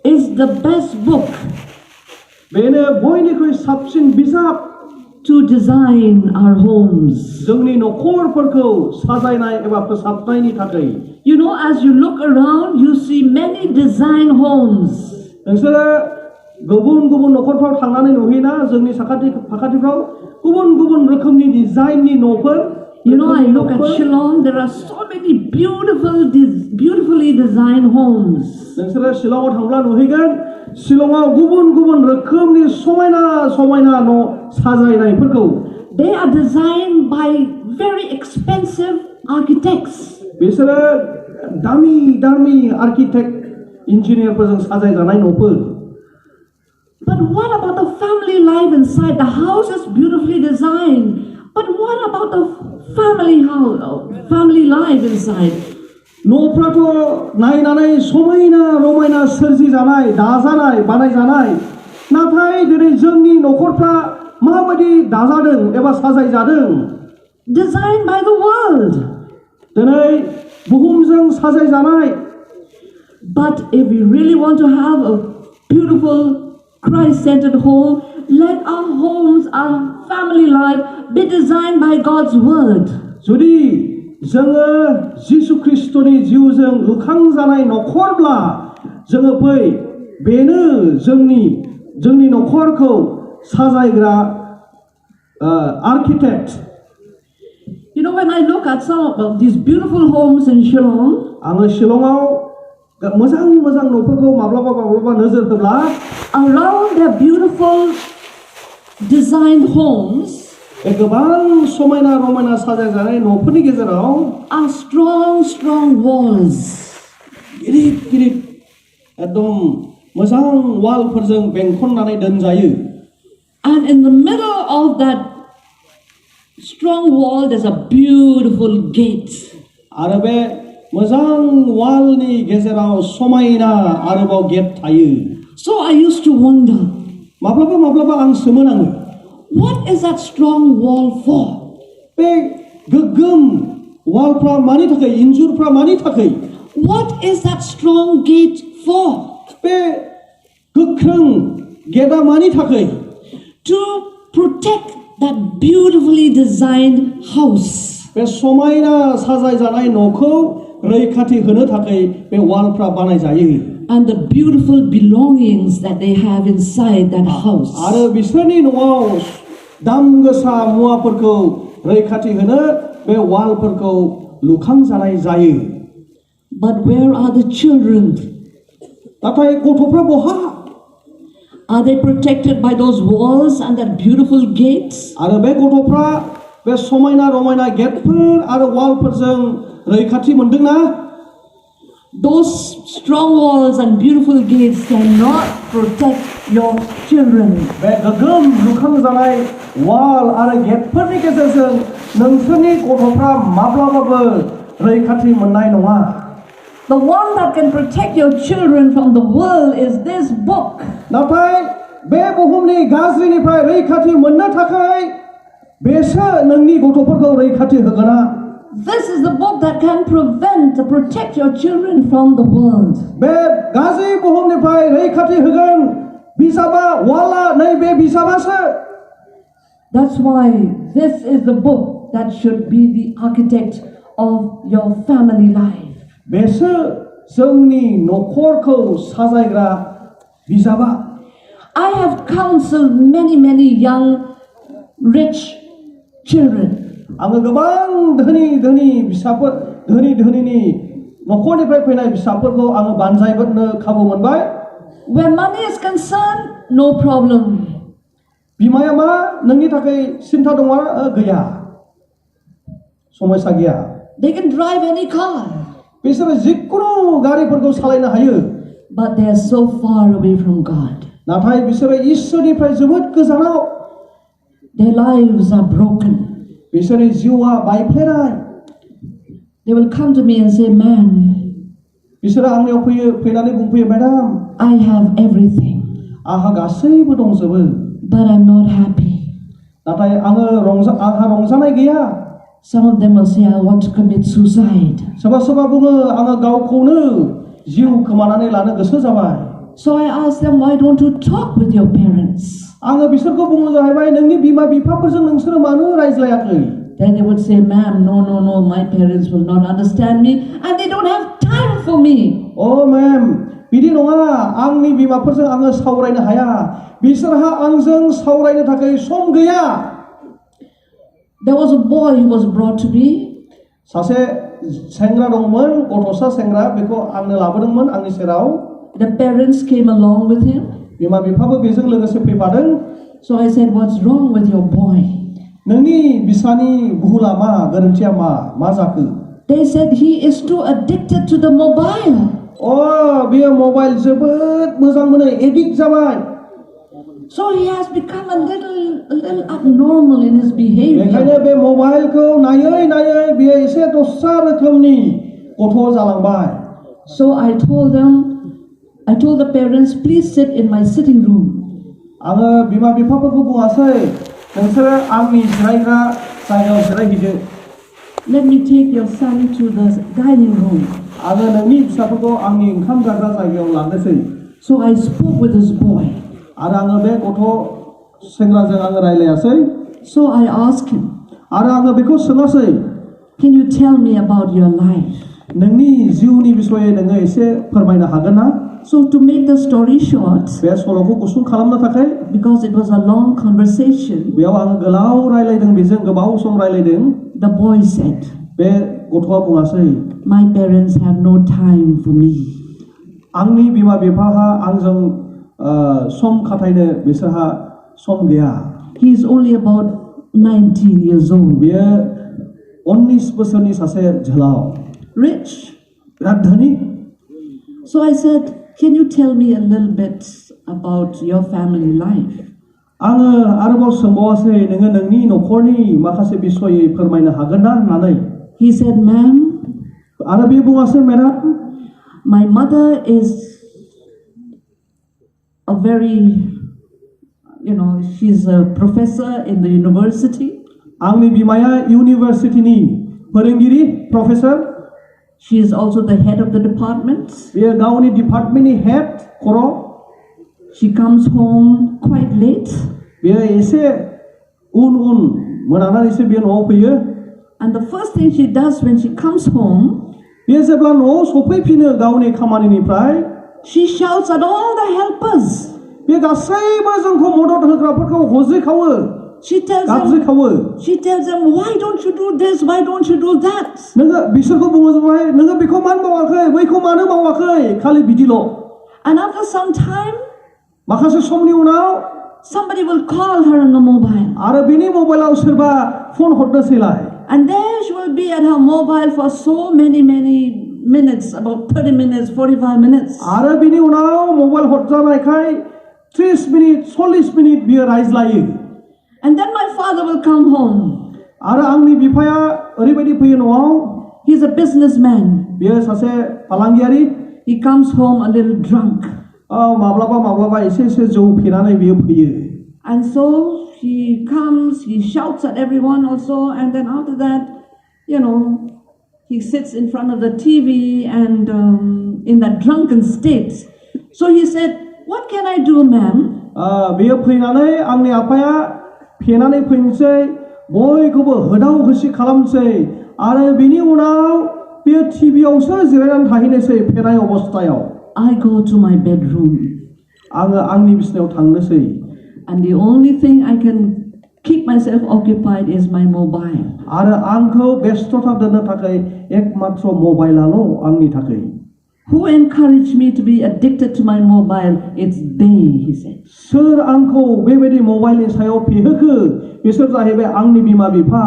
is the best book बेनो बयनिख्रुइ साबसिन बिजाब to design our homes. जोंनि न'खरफोरखौ साजायनाय एबा फोसाबनायनि थाखाय You know, as you look around, you see many design homes. नोंसोरो गुबुन गुबुन न'खरफ्राव थांनानै नुहैना जोंनि साखाथिफ्राव गुबुन गुबुन रोखोमनि डिजाइननि न'फोर You know, I look at Shillong, there are so many beautifully designed homes. नोंसोरो शिलंआव थांब्ला नुहैगोन शिलंआव गुबुन गुबुन रोखोमनि समायना समायना न' साजायनायफोरखौ They are designed by very expensive architects. बिसोरो दामि दामि आर्किटेक्ट इन्जिनियारफोरजों साजायजानाय न'फोर But what about the family life inside? The house is beautifully designed. But what about the family life inside? न'फ्राथ' नायनानै समायना रमायना सोरजिजानाय दाजानाय बानायजानाय नाथाय दिनै जोंनि न'खरफ्रा माबायदि दाजादों एबा साजायजादों Designed by the world. दिनै बुहुमजों साजायजानाय But if we really want to have a beautiful Christ-centered home, let our homes, our family life be designed by God's word. जुदि जोङो जिसु ख्रिस्टनि जिउजों लुखांजानाय न'खरब्ला जोङो फै बेनो जोंनि न'खरखौ साजायग्रा architect You know, when I look at some of these beautiful homes in Shillong, आङो शिलंआव मोजां मोजां न'फोरखौ माब्लाबा नोजोर होब्ला around their beautiful designed homes बे गोबां समायना रमायना साजायजानाय न'फोरनि गेजेराव are strong walls. गिदिर एकदम मोजां वालफोरजों बेंखननानै दोनजायो And in the middle of that strong wall, there's a beautiful gate. आरो बे मोजां वालनि गेजेराव समायना आरोबाव गेट थायो So I used to wonder, माब्लाबा आं सोमोनाङो what is that strong wall for? बे गोग्गोम वालफ्रा मानि थाखाय इन्जुरफ्रा मानि थाखाय What is that strong gate for? बे गोख्रों गेटआ मानि थाखाय To protect that beautifully designed house. बे समायना साजायजानाय न'खौ रैखाथि होनो थाखाय बे वालफ्रा बानायजायो And the beautiful belongings that they have inside that house. आरो बिसोरनि न'आव दाम गोसा मुवाफोरखौ रैखाथि होनो बे वालफोरखौ लुखांजानाय जायो But where are the children? नाथाय गथ'फ्रा बहा Are they protected by those walls and that beautiful gates? आरो बे गथ'फ्रा बे समायना रमायना गेटफोर आरो वालफोरजों रैखाथि मोनदोंना Those strong walls and beautiful gates cannot protect your children. बे गोग्गोम लुखांजानाय वाल आरो गेटफोरनि गेजेरजों नोंसोरनि गथ'फ्रा माब्लाबाबो रैखाथि मोननाय नङा The one that can protect your children from the world is this book. नाथाय बे बुहुमनि गाज्रिनिफ्राय रैखाथि मोननो थाखाय बेसो नोंनि गथ'फोरखौ रैखाथि होगोना This is the book that can protect your children from the world. बे गाज्रि बुहुमनिफ्राय रैखाथि होगोन बिजाबा वाला नैबे बिजाबासो That's why this is the book that should be the architect of your family life. बेसो जोंनि न'खरखौ साजायग्रा बिजाबा I have counseled many young, rich children. आङो गोबां धोनि फिसाफोर धोनिनि न'खरनिफ्राय फैनाय फिसाफोरखौ आङो बानजायनो खाबु मोनबाय Where money is concerned, no problem. बिमाया मा नोंनि थाखाय सिन्था दङ गैया समस्या गैया They can drive any car, बिसोरो जिखुनु गारिफोरखौ सालायनो हायो but they are so far away from God. नाथाय बिसोरो इसोरनिफ्राय जोबोद गोजानाव Their lives are broken. बिसोरनि जिउआ बायफ्लेनाय They will come to me and say, "Man, बिसोरो आंनियाव फैनानै बुंफैयो मेडाम I have everything, आंहा गासैबो दंजोबो but I'm not happy." नाथाय आंहा रंजानाय गैया Some of them will say, "I want to commit suicide." सोरबा बुङो आङो गावखौनो जिउ खोमानानै लानो गोसो जाबाय So I ask them, "Why don't you talk with your parents?" आङो बिसोरखौ बुङो जाहैबाय नोंनि बिमा बिफाफोरजों नोंसोरो मानो रायज्लायाखै Then they would say, "Ma'am, no, my parents will not understand me and they don't have time for me." अ मेम बिदि नङा आंनि बिमाफोरजों आङो सावरायनो हाया बिसोरहा आंजों सावरायनो थाखाय सम गैया There was a boy who was brought to me. सासे सेंग्रा दंमोन गथ'सा सेंग्रा बेखौ आंनो लाबोदोंमोन आंनि सेराव The parents came along with him. बिमा बिफाबो बेजों लोगोसे फैफादों So I said, "What's wrong with your boy?" नोंनि बिसानि भुला मा गोरोन्थिया मा जाखो They said, "He is too addicted to the mobile." अ बियो मबाइल जोबोद मोजां मोनो एडिक्ट जाबाय So he has become a little abnormal in his behavior. बेखायनो बे मबाइलखौ नायै बियो एसे दस्रा रोखोमनि गथ' जालांबाय So I told the parents, "Please sit in my sitting room." आङो बिमा बिफाफोरखौ बुङासै नोंसोरो आंनि जिरायग्रा जायगायाव जिरायहैदो Let me take your son to the dining room. आङो नोंनि फिसाफोरखौ आंनि ओंखाम जाग्रा जायगायाव लांनोसै So I spoke with this boy. आरो आङो बे गथ' सेंग्राजों आङो रायलायासै So I asked him, आरो आङो बेखौ सोङासै "Can you tell me about your life?" नोंनि जिउनि बिसयै नोङो एसे फोरमायनो हागोन ना So to make the story short, बे सल'खौ गुसुं खालामनो थाखाय because it was a long conversation, बेयाव आङो गोलाव रायलायदों बेजों गोबाव सम रायलायदों the boy said, बे गथ'आ बुङासै "My parents have no time for me." आंनि बिमा बिफाहा आंजों सम खाथायनो बिसोरहा सम गैया He is only about 19 years old. बेयो 19 बोसोरनि सासे जोलाव Rich. बिराद धोनि So I said, "Can you tell me a little bit about your family life?" आङो आरोबाव सोंबावासै नोङो नोंनि न'खरनि माखासे बिसयै फोरमायनो हागोन ना होननानै He said, "Ma'am, आरो बे बुङासै madam my mother is a very, she's a professor in the university. आंनि बिमाया इउनिभारसिटिनि फोरोंगिरि professor She is also the head of the department. बेयो गावनि डिपार्टमेन्टनि हेड खर' She comes home quite late. बेयो एसे उन मोनानानैसो बेयो न'आव फैयो And the first thing she does when she comes home, बेयो जेब्ला न'आव सफैफिनो गावनि खामानिनिफ्राय she shouts at all the helpers. बे गासैबो जोंखौ मदद होग्राफोरखौ हज्रिखावो She tells them, "Why don't you do this? Why don't you do that?" नोङो बिसोरखौ बुङो जाबाय नोङो बेखौ मानो मावाखै बैखौ मानो मावाखै खालि बिदिल' And after some time, माखासे समनि उनाव somebody will call her on the mobile. आरो बिनि मबाइलाव सोरबा phone हरनोसैलाय And there she will be at her mobile for so many minutes, about 30 minutes, 45 minutes. आरो बिनि उनाव मबाइल हरजानायखाय 30 मिनिट 40 मिनिट बियो रायज्लायो And then my father will come home. आरो आंनि बिफाया ओरैबायदि फैयो न'आव He's a businessman. बियो सासे फालांगियारि He comes home a little drunk. माब्लाबा एसे जौ फेनानै बियो फैयो And so he comes, he shouts at everyone also, and then after that, he sits in front of the TV and in that drunken state. So he said, "What can I do, ma'am?" बियो फैनानै आंनि आफाया फेनानै फैनोसै बयखौबो होदाव होसि खालामसै आरो बिनि उनाव बियो टिभियावसो जिरायनानै थाहैनोसै फेनाय अबस्थायाव I go to my bedroom. आङो आंनि बिसिनायाव थांनोसै and the only thing I can keep myself occupied is my mobile. आरो आंखौ बेस्थ'था दोननो थाखाय एकमात्र मबाइलाल' आंनि थाखाय Who encouraged me to be addicted to my mobile? It's they, he said. सोर आंखौ बेबायदि मबाइलनि सायाव फेहोखो बिसोर जाहैबाय आंनि बिमा बिफा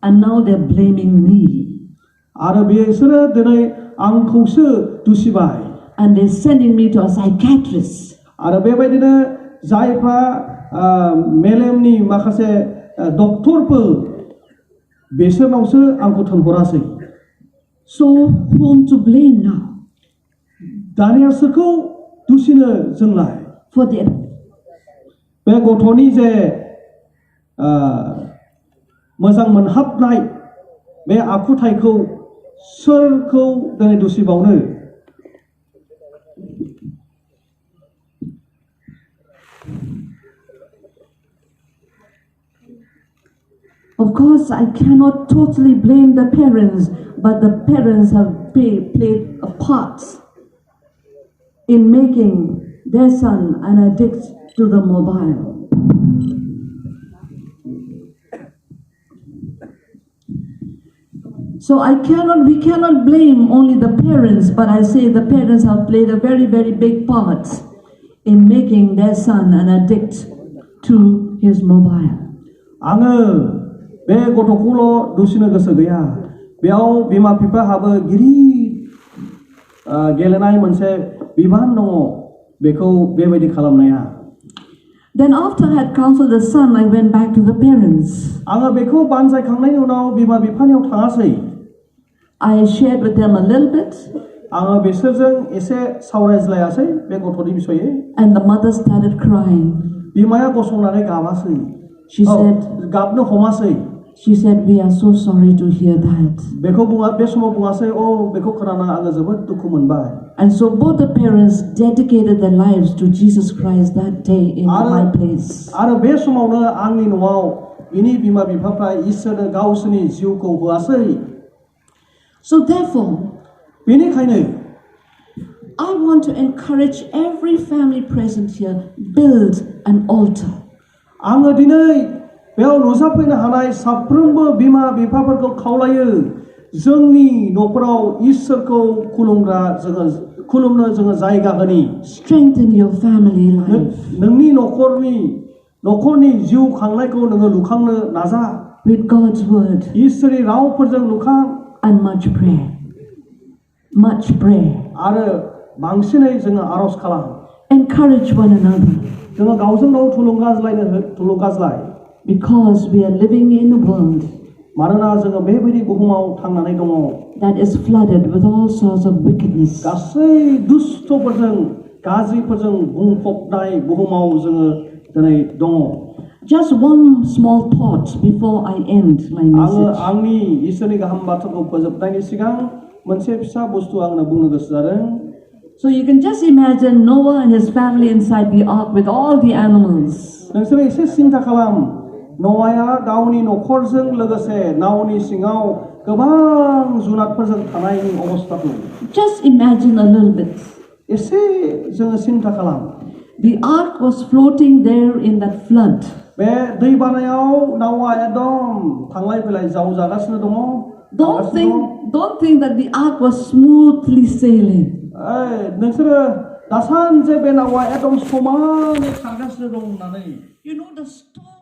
And now they're blaming me. आरो बिसोरो दिनै आंखौसो दुसिबाय And they're sending me to a psychiatrist. आरो बेबायदिनो जायफ्रा मेलेमनि माखासे डक्टरफोर बिसोरनावसो आंखौ थोनहरासै So whom to blame now? दानिया सोरखौ दुसिनो जोंलाय For the बे गथ'नि जे मोजां मोनहाबनाय बे आखुथायखौ सोरखौ दिनै दुसिबावनो Of course, I cannot totally blame the parents, but the parents have played a part in making their son an addict to the mobile. So we cannot blame only the parents, but I say the parents have played a very, very big part in making their son an addict to his mobile. आङो बे गथ'खौल' दुसिनो गोसो गैया बेयाव बिमा बिफाहाबो गिदिर गेलेनाय मोनसे बिबान दङ बेखौ बेबायदि खालामनाया Then after I had counseled the son, I went back to the parents. आङो बेखौ बानजायखांनायनि उनाव बिमा बिफानियाव थाङासै I shared with them a little bit, आङो बिसोरजों एसे सावरायज्लायासै बे गथ'नि बिसयै and the mother started crying. बिमाया गसंनानै गाबासै She said, गाबनो हमासै we are so sorry to hear that. बेखौ बुङा बे समाव बुङासै बेखौ खोनाना आङो जोबोद दुखु मोनबाय And so both the parents dedicated their lives to Jesus Christ that day in my place. आरो बे समावनो आंनि न'आव बिनि बिमा बिफाफ्रा इसोरनो गावसोरनि जिउखौ होआसै So therefore, बेनिखायनो I want to encourage every family present here, build an altar. आङो दिनै बेयाव नुजाफैनो हानाय साफ्रोमबो बिमा बिफाफोरखौ खावलायो जोंनि न'फोराव इसोरखौ खुलुमनो जोङो जायगा होनि Strengthen your family life नोंनि न'खरनि जिउ खांनायखौ नोङो लुखांनो नाजा with God's word इसोरनि रावफोरजों लुखां and much prayer. आरो बांसिनै जोङो आरज खालाम Encourage one another जोङो गावजों गाव थुलुंगाज्लाय because we are living in a world मानोना जोङो बेबायदि बुहुमाव थांनानै दङ that is flooded with all sorts of wickedness. गासै दुष्टफोरजों गाज्रिफोरजों बुंफबनाय बुहुमाव जोङो दिनै दङ Just one small thought before I end my आङो message. आंनि इसोरनि गाहाम बाथ्राखौ फोजोबनायनि सिगां मोनसे फिसा बुस्थु आंनो बुंनो गोसो जादों So you can just imagine Noah and his family inside the ark with all the animals. नोंसोरो एसे सिन्था खालाम न'आया गावनि न'खरजों लोगोसे नावनि सिङाव गोबां जुनादफोरजों थानायनि अबस्थाखौ Just imagine a little bit. एसे जोङो सिन्था खालाम The ark was floating there in that flood. बे दै बानायाव नावा एकदम थांलाय फैलाय जावजागासिनो दङ Don't think that the ark was smoothly sailing. नोंसोरो दासानजे बे नावा एकदम समानै खारगासिनो दं होननानै You know the storm